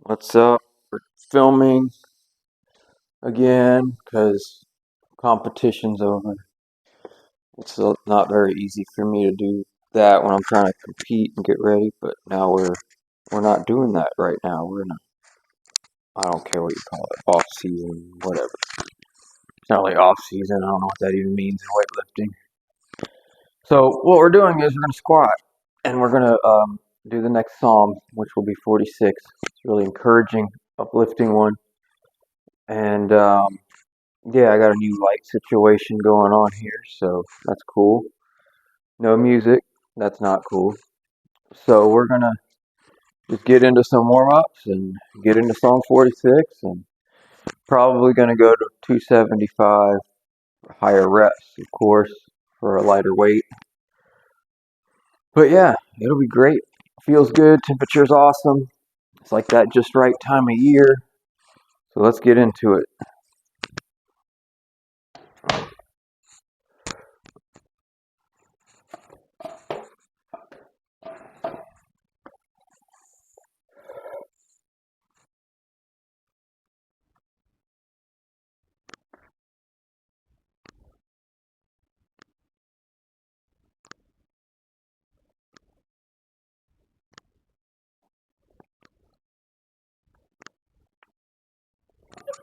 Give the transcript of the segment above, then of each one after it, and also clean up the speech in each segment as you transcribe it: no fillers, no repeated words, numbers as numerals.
What's up? We're filming again because competition's over. It's not very easy for me to do that when I'm trying to compete and get ready, but now we're not doing that right now. We're in a, I don't care what you call it, off season, whatever. It's not really off season. I don't know what that even means in weightlifting. So what we're doing is we're gonna squat and we're gonna do the next psalm, which will be 46. It's really encouraging, uplifting one, and yeah, I got a new light situation going on here, so that's cool. No music, that's not cool. So we're gonna just get into some warm ups and get into Psalm 46, and probably gonna go to 275 higher reps, of course, for a lighter weight. But yeah, it'll be great. Feels good. Temperature's awesome. It's like that just right time of year. So let's get into it.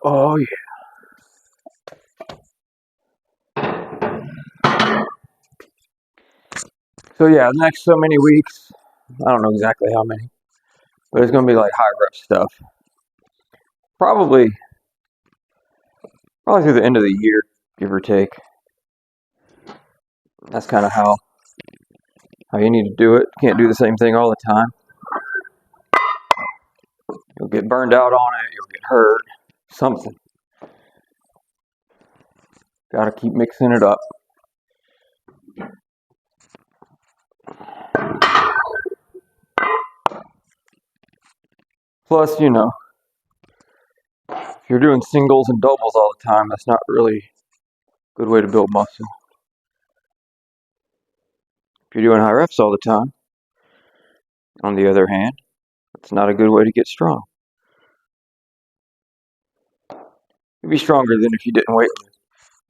Oh yeah. So yeah, the next so many weeks, I don't know exactly how many, but it's gonna be like high rep stuff. Probably through the end of the year, give or take. That's kind of how you need to do it. Can't do the same thing all the time. You'll get burned out on it. You'll get hurt. Something. Got to keep mixing it up. Plus, if you're doing singles and doubles all the time, that's not really a good way to build muscle. If you're doing high reps all the time, on the other hand, that's not a good way to get strong. You'd be stronger than if you didn't weightlift.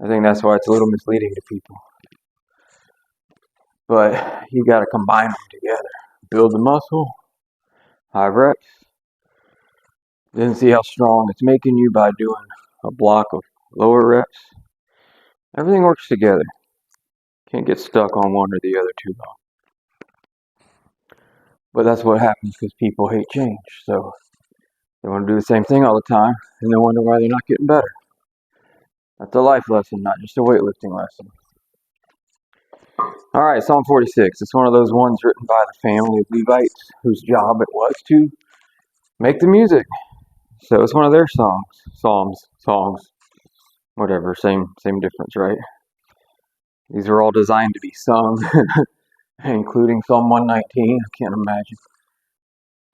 I think that's why it's a little misleading to people. But you got to combine them together. Build the muscle, high reps, then see how strong it's making you by doing a block of lower reps. Everything works together. Can't get stuck on one or the other too long. But that's what happens because people hate change. So they want to do the same thing all the time and they wonder why they're not getting better. That's a life lesson, not just a weightlifting lesson. All right, Psalm 46. It's one of those ones written by the family of Levites whose job it was to make the music. So it's one of their songs, whatever, same difference, right? These are all designed to be sung, including Psalm 119. I can't imagine.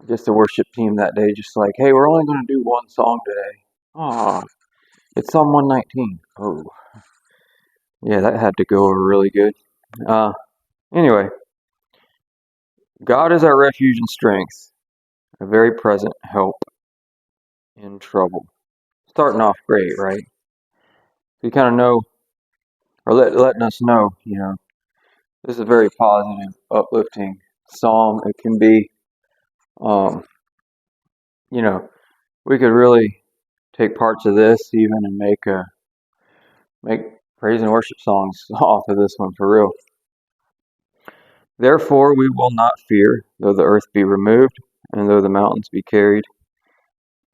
Just the worship team that day, just like, hey, we're only going to do one song today. Oh, it's Psalm 119. Oh, yeah, that had to go over really good. Anyway, God is our refuge and strength, a very present help in trouble. Starting off great, right? You kind of know, or letting us know, this is a very positive, uplifting psalm. It can be, um, you know, we could really take parts of this even and make praise and worship songs off of this one for real. Therefore we will not fear, though the earth be removed, and though the mountains be carried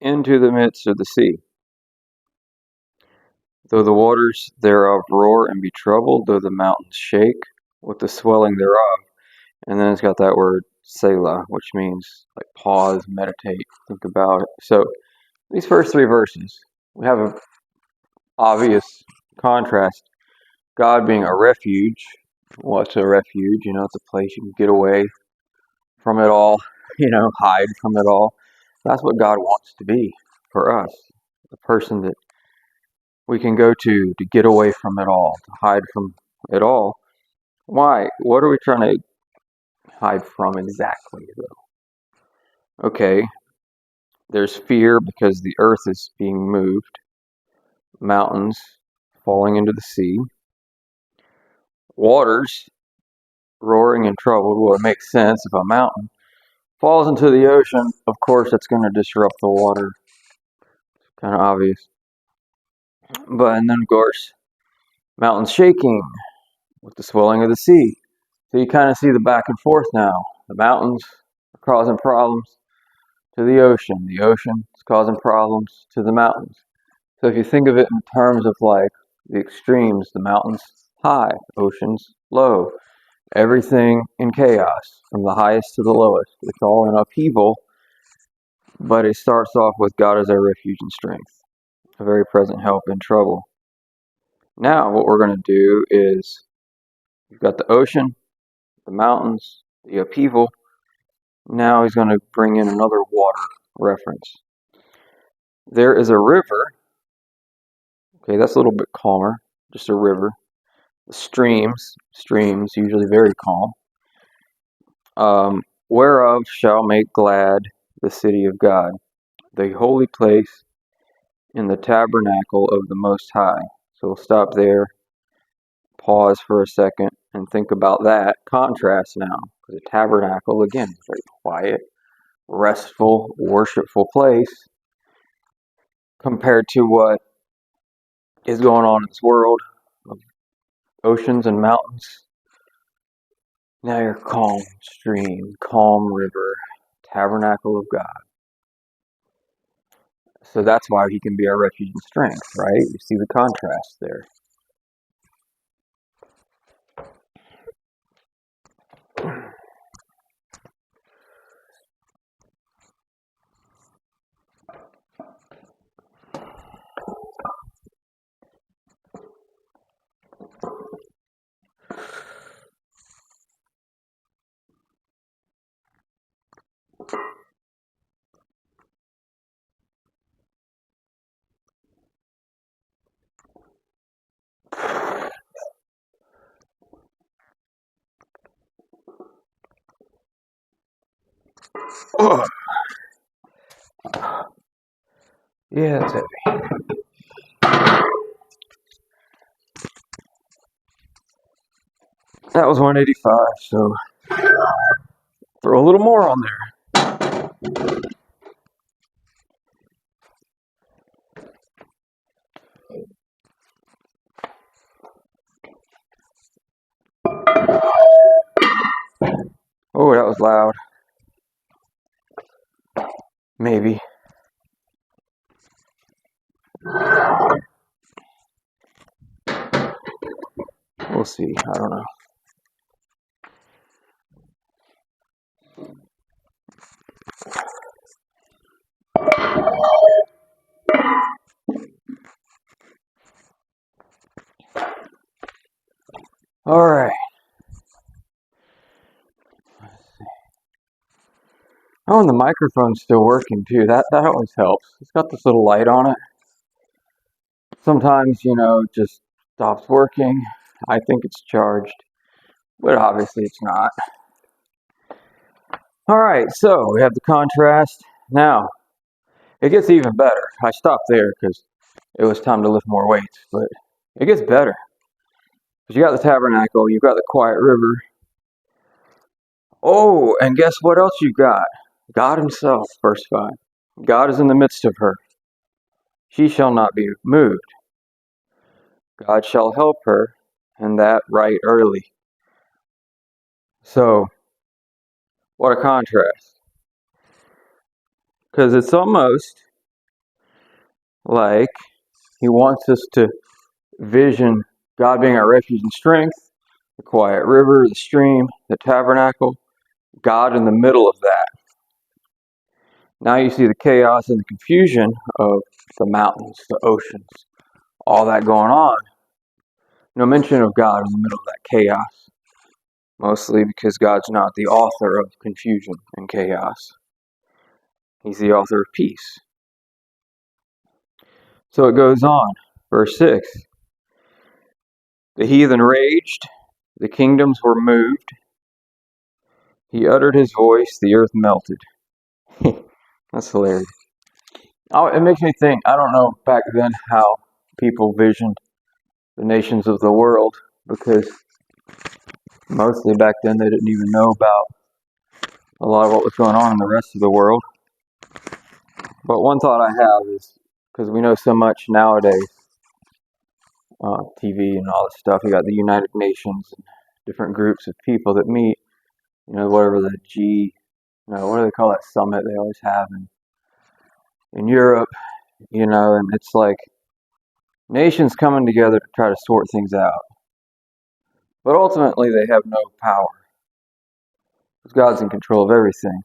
into the midst of the sea. Though the waters thereof roar and be troubled, though the mountains shake with the swelling thereof. And then it's got that word Selah, which means like pause, meditate, think about it. So these first three verses, we have an obvious contrast. God being a refuge. What's a refuge? It's a place you can get away from it all, hide from it all. That's what God wants to be for us. The person that we can go to get away from it all, to hide from it all. Why? What are we trying to hide from exactly, though? Okay, There's fear because the earth is being moved, mountains falling into the sea, waters roaring and troubled. Well, it makes sense. If a mountain falls into the ocean, of course it's going to disrupt the water. Kind of obvious. And then, of course, mountains shaking with the swelling of the sea. So you kind of see the back and forth now. The mountains are causing problems to the ocean. The ocean is causing problems to the mountains. So if you think of it in terms of like the extremes, the mountains high, oceans low, everything in chaos from the highest to the lowest. It's all in upheaval, but it starts off with God as our refuge and strength, a very present help in trouble. Now what we're going to do is you've got the ocean, the mountains, the upheaval. Now he's going to bring in another water reference. There is a river. Okay, that's a little bit calmer, just a river. The streams usually very calm. Whereof shall make glad the city of God, the holy place in the tabernacle of the Most High. So we'll stop there, pause for a second, and think about that contrast now. Because the tabernacle, again, is a very quiet, restful, worshipful place compared to what is going on in this world of oceans and mountains. Now you're calm stream, calm river, tabernacle of God. So that's why he can be our refuge and strength, right? You see the contrast there. Oh, yeah, that's heavy. That was 185, so throw a little more on there. Oh, that was loud. Maybe. We'll see. I don't know. All right. Oh, and the microphone's still working too. That always helps. It's got this little light on it. Sometimes, it just stops working. I think it's charged, but obviously it's not. All right, so we have the contrast. Now, it gets even better. I stopped there because it was time to lift more weights, but it gets better. Because you got the tabernacle, you've got the quiet river. Oh, and guess what else you got? God himself, verse 5. God is in the midst of her. She shall not be moved. God shall help her, and that right early. So, what a contrast. Because it's almost like he wants us to vision God being our refuge and strength, the quiet river, the stream, the tabernacle, God in the middle of that. Now you see the chaos and the confusion of the mountains, the oceans, all that going on. No mention of God in the middle of that chaos. Mostly because God's not the author of confusion and chaos. He's the author of peace. So it goes on. Verse 6. The heathen raged, the kingdoms were moved. He uttered his voice, the earth melted. That's hilarious. It makes me think. I don't know back then how people visioned the nations of the world, because mostly back then they didn't even know about a lot of what was going on in the rest of the world. But one thought I have is, because we know so much nowadays, TV and all this stuff, you got the United Nations and different groups of people that meet, whatever the what do they call that summit they always have in Europe, and it's like nations coming together to try to sort things out. But ultimately, they have no power, because God's in control of everything.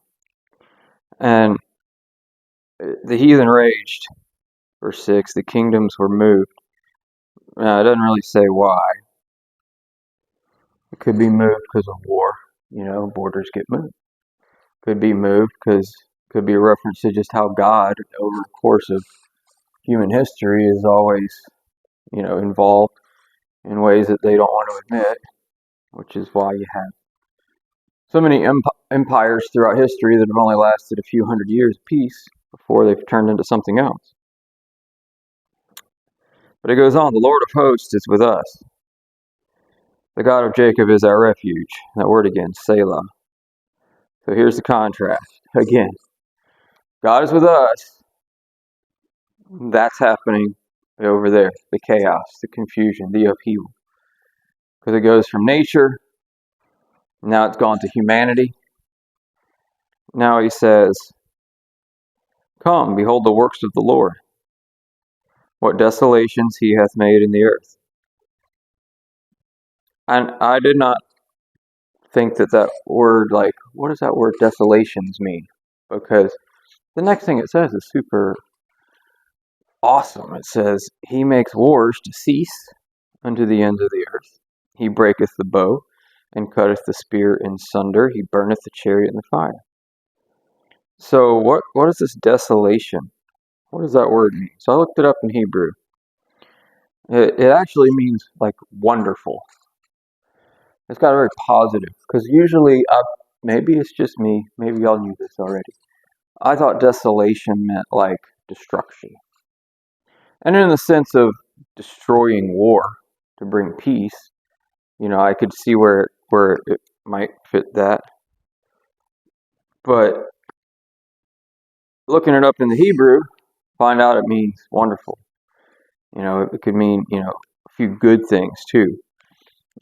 And the heathen raged, verse 6, the kingdoms were moved. Now, it doesn't really say why. It could be moved because of war. Borders get moved. Could be moved because could be a reference to just how God, over the course of human history, is always, involved in ways that they don't want to admit, which is why you have so many empires throughout history that have only lasted a few hundred years apiece before they've turned into something else. But it goes on, the Lord of hosts is with us. The God of Jacob is our refuge. That word again, Selah. So here's the contrast. Again, God is with us. That's happening over there. The chaos, the confusion, the upheaval. Because it goes from nature, now it's gone to humanity. Now he says, come, behold the works of the Lord, what desolations he hath made in the earth. And I did not think that word, what does that word desolations mean? Because the next thing it says is super awesome. It says, he makes wars to cease unto the ends of the earth. He breaketh the bow, and cutteth the spear in sunder. He burneth the chariot in the fire. So what is this desolation? What does that word mean? So I looked it up in Hebrew. It actually means like wonderful. It's got a very positive, because usually, maybe it's just me, maybe y'all knew this already. I thought desolation meant like destruction. And in the sense of destroying war to bring peace, I could see where it might fit that. But looking it up in the Hebrew, find out it means wonderful. It could mean, a few good things too.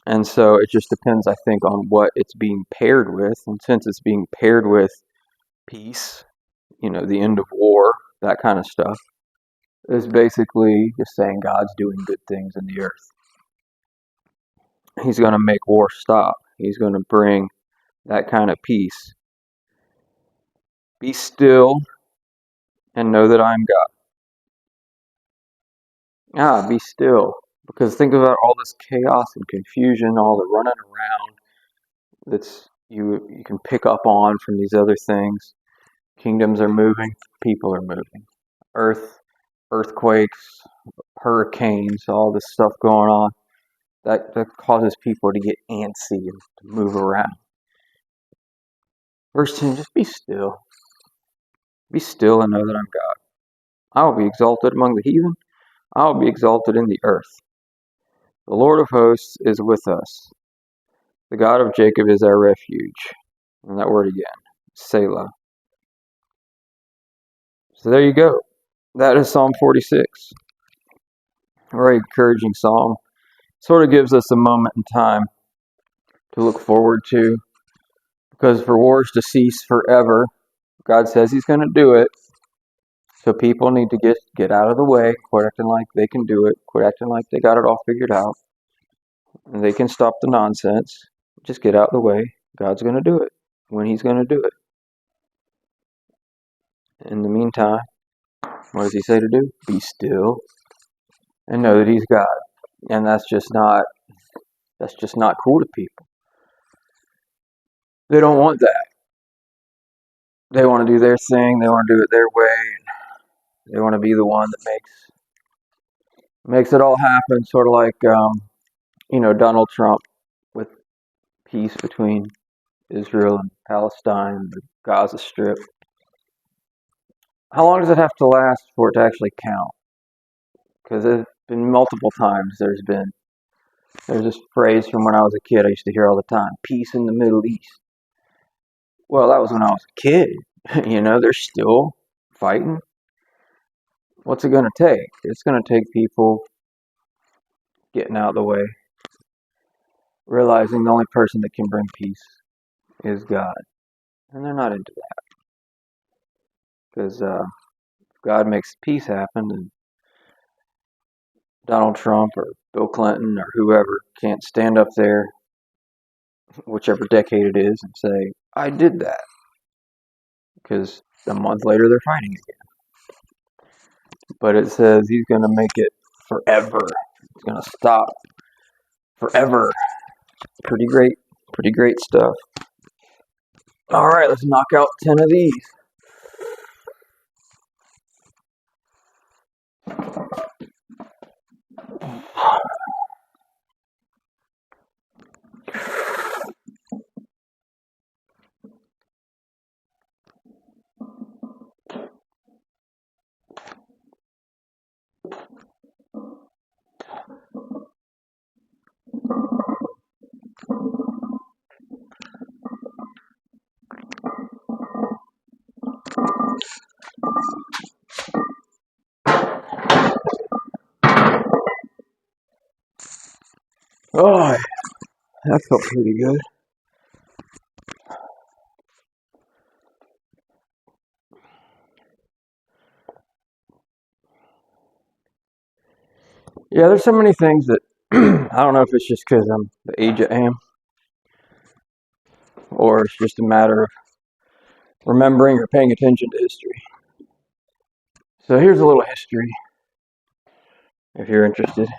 And so it just depends, I think, on what it's being paired with. And since it's being paired with peace, the end of war, that kind of stuff, is basically just saying God's doing good things in the earth. He's going to make war stop. He's going to bring that kind of peace. Be still and know that I am God. Be still. Because think about all this chaos and confusion, all the running around that's you can pick up on from these other things. Kingdoms are moving, people are moving. Earthquakes, hurricanes, all this stuff going on. That causes people to get antsy and to move around. Verse 10, just be still. Be still and know that I'm God. I will be exalted among the heathen. I will be exalted in the earth. The Lord of hosts is with us. The God of Jacob is our refuge. And that word again, Selah. So there you go. That is Psalm 46. A very encouraging psalm. Sort of gives us a moment in time to look forward to. Because for wars to cease forever, God says he's going to do it. So people need to get out of the way, quit acting like they can do it, quit acting like they got it all figured out. And they can stop the nonsense. Just get out of the way. God's going to do it when he's going to do it. In the meantime, what does he say to do? Be still and know that he's God. And that's just not cool to people. They don't want that. They want to do their thing. They want to do it their way. They want to be the one that makes it all happen. Sort of like Donald Trump with peace between Israel and Palestine, the Gaza Strip. How long does it have to last for it to actually count? Because it's been multiple times. There's this phrase from when I was a kid I used to hear all the time: "Peace in the Middle East." Well, that was when I was a kid. They're still fighting. What's it going to take? It's going to take people getting out of the way, realizing the only person that can bring peace is God. And they're not into that. Because if God makes peace happen, then Donald Trump or Bill Clinton or whoever can't stand up there, whichever decade it is, and say, "I did that." Because a month later they're fighting again. But it says he's going to make it forever. It's going to stop forever. Pretty great stuff. All right, let's knock out 10 of these. Oh, that felt pretty good. Yeah, there's so many things that I don't know if it's just because I'm the age I am, or it's just a matter of remembering or paying attention to history. So here's a little history, if you're interested.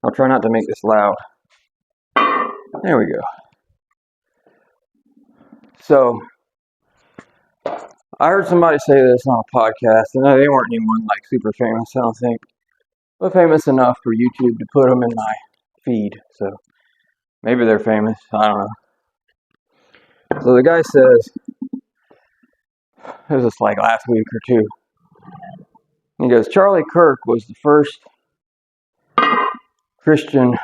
I'll try not to make this loud. There we go. So I heard somebody say this on a podcast, and they weren't anyone like super famous, I don't think, but famous enough for YouTube to put them in my feed. So maybe they're famous. I don't know. So the guy says, it was just like last week or two. He goes, Charlie Kirk was the first Christian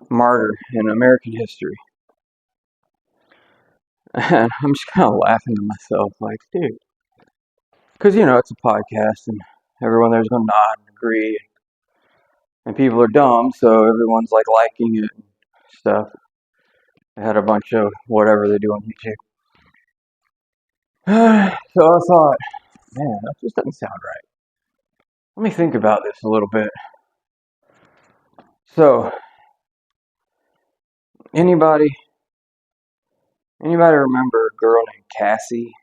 martyr in American history. And I'm just kind of laughing to myself, like, dude. Because, it's a podcast, and everyone there's going to nod and agree. And people are dumb, so everyone's, like, liking it and stuff. They had a bunch of whatever they do on YouTube. So I thought, man, that just doesn't sound right. Let me think about this a little bit. So, anybody remember a girl named Cassie?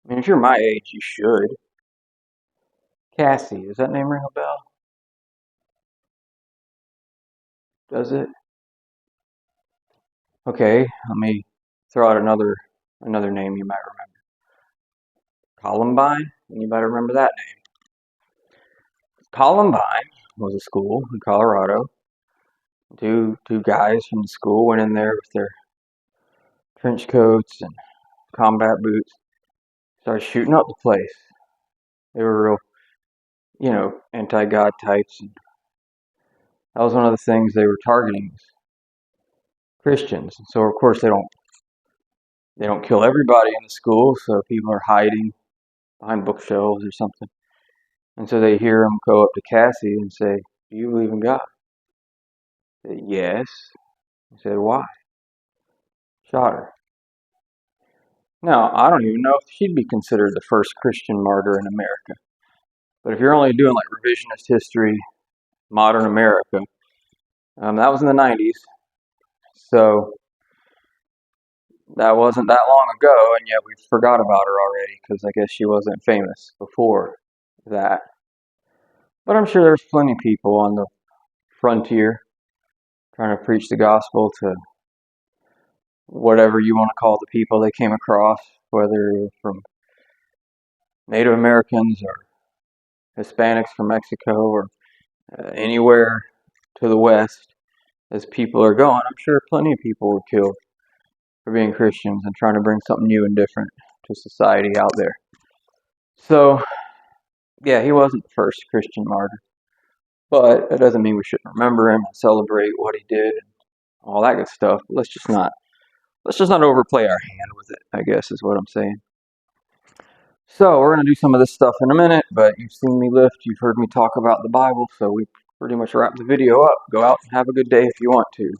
I mean, if you're my age, you should. Cassie, does that name ring a bell? Does it? Okay, let me throw out another name you might remember. Columbine? Anybody remember that name? Columbine was a school in Colorado. Two guys from the school went in there with their trench coats and combat boots, started shooting up the place. They were real, anti-God types, and that was one of the things they were targeting, Christians. And so of course they don't kill everybody in the school, so people are hiding behind bookshelves or something. And so they hear him go up to Cassie and say, "Do you believe in God?" She said, "Yes." He said, "Why?" Shot her. Now, I don't even know if she'd be considered the first Christian martyr in America. But if you're only doing like revisionist history, modern America, that was in the 90s. So that wasn't that long ago, and yet we forgot about her already because I guess she wasn't famous before that. But I'm sure there's plenty of people on the frontier trying to preach the gospel to whatever you want to call the people they came across, whether from Native Americans or Hispanics from Mexico or anywhere to the west as people are going. I'm sure plenty of people were killed for being Christians and trying to bring something new and different to society out there. So, yeah, he wasn't the first Christian martyr, but that doesn't mean we shouldn't remember him and celebrate what he did and all that good stuff. Let's just not overplay our hand with it, I guess is what I'm saying. So we're going to do some of this stuff in a minute, but you've seen me lift, you've heard me talk about the Bible, so we pretty much wrap the video up. Go out and have a good day if you want to.